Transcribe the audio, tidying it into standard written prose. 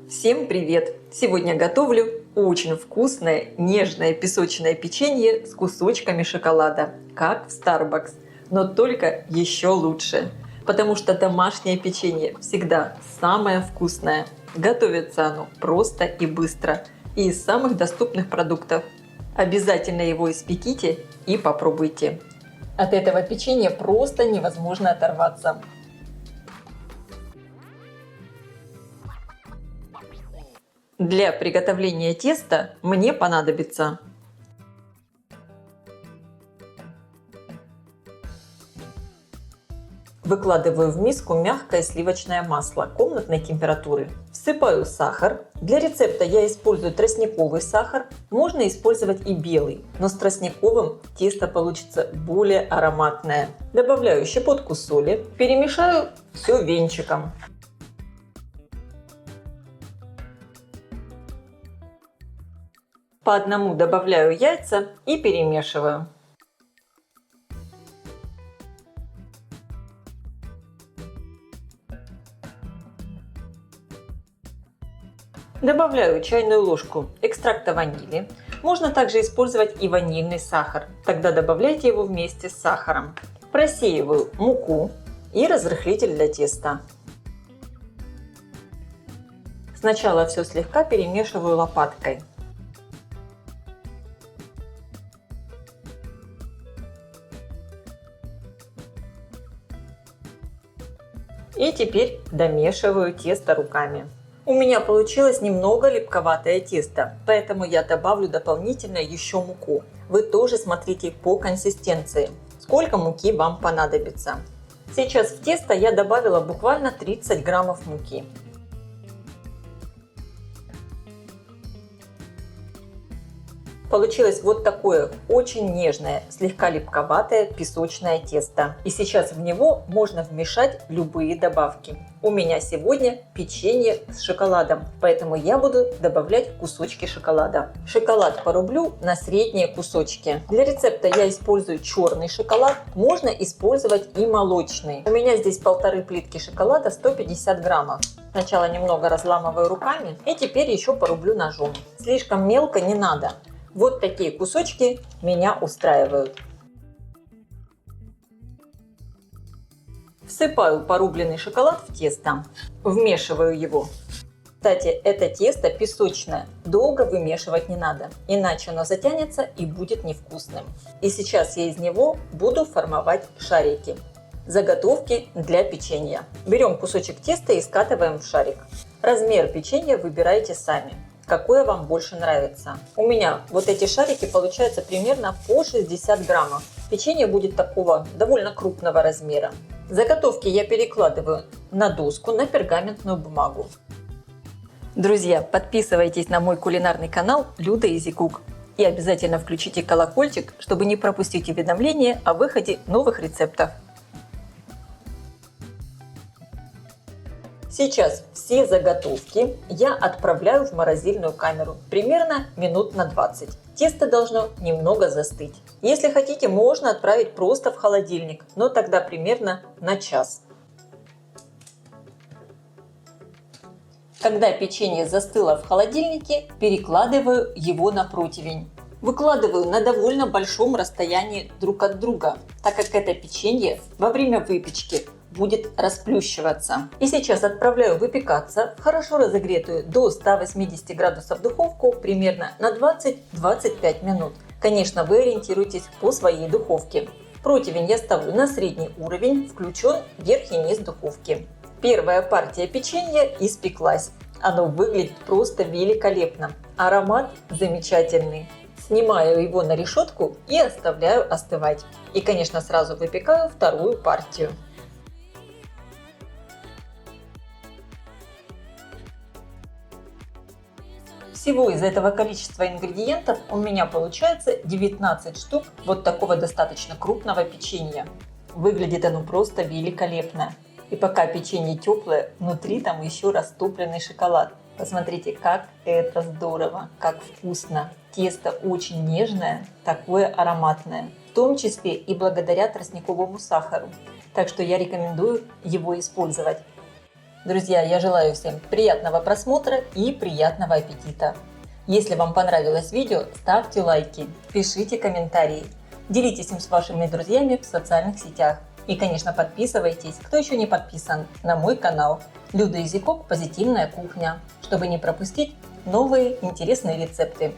Всем привет! Сегодня готовлю очень вкусное нежное песочное печенье с кусочками шоколада, как в Starbucks, но только еще лучше, потому что домашнее печенье всегда самое вкусное. Готовится оно просто и быстро и из самых доступных продуктов. Обязательно его испеките и попробуйте. От этого печенья просто невозможно оторваться. Для приготовления теста мне понадобится выкладываю в миску мягкое сливочное масло комнатной температуры. Всыпаю сахар. Для рецепта я использую тростниковый сахар. Можно использовать и белый, но с тростниковым тесто получится более ароматное. Добавляю щепотку соли. Перемешаю все венчиком. По одному добавляю яйца и перемешиваю. Добавляю чайную ложку экстракта ванили. Можно также использовать и ванильный сахар. Тогда добавляйте его вместе с сахаром. Просеиваю муку и разрыхлитель для теста. Сначала все слегка перемешиваю лопаткой. И теперь домешиваю тесто руками. У меня получилось немного липковатое тесто, поэтому я добавлю дополнительно еще муку. Вы тоже смотрите по консистенции, сколько муки вам понадобится. Сейчас в тесто я добавила буквально 30 граммов муки. Получилось вот такое очень нежное, слегка липковатое песочное тесто. И сейчас в него можно вмешать любые добавки. У меня сегодня печенье с шоколадом, поэтому я буду добавлять кусочки шоколада. Шоколад порублю на средние кусочки. Для рецепта я использую черный шоколад, можно использовать и молочный. У меня здесь 1,5 плитки шоколада, 150 граммов. Сначала немного разламываю руками и теперь еще порублю ножом. Слишком мелко не надо. Вот такие кусочки меня устраивают. Всыпаю порубленный шоколад в тесто, вмешиваю его. Кстати, это тесто песочное, долго вымешивать не надо, иначе оно затянется и будет невкусным. И сейчас я из него буду формовать шарики. Заготовки для печенья. Берем кусочек теста и скатываем в шарик. Размер печенья выбирайте сами, какое вам больше нравится. У меня вот эти шарики получаются примерно по 60 граммов. Печенье будет такого довольно крупного размера. Заготовки я перекладываю на доску, на пергаментную бумагу. Друзья, подписывайтесь на мой кулинарный канал Люда Easy Cook. И обязательно включите колокольчик, чтобы не пропустить уведомления о выходе новых рецептов. Сейчас все заготовки я отправляю в морозильную камеру примерно минут на 20. Тесто должно немного застыть. Если хотите, можно отправить просто в холодильник, но тогда примерно на час. Когда печенье застыло в холодильнике, перекладываю его на противень. Выкладываю на довольно большом расстоянии друг от друга, так как это печенье во время выпечки будет расплющиваться. И сейчас отправляю выпекаться в хорошо разогретую до 180 градусов духовку примерно на 20-25 минут. Конечно, вы ориентируйтесь по своей духовке. Противень я ставлю на средний уровень, включен верх и низ духовки. Первая партия печенья испеклась. Оно выглядит просто великолепно. Аромат замечательный. Снимаю его на решетку и оставляю остывать. И, конечно, сразу выпекаю вторую партию. Всего из этого количества ингредиентов у меня получается 19 штук вот такого достаточно крупного печенья. Выглядит оно просто великолепно. И пока печенье теплое, внутри там еще растопленный шоколад. Посмотрите, как это здорово, как вкусно. Тесто очень нежное, такое ароматное. В том числе и благодаря тростниковому сахару. Так что я рекомендую его использовать. Друзья, я желаю всем приятного просмотра и приятного аппетита. Если вам понравилось видео, ставьте лайки, пишите комментарии, делитесь им с вашими друзьями в социальных сетях. И, конечно, подписывайтесь, кто еще не подписан, на мой канал Люда Изикок «Позитивная кухня», чтобы не пропустить новые интересные рецепты.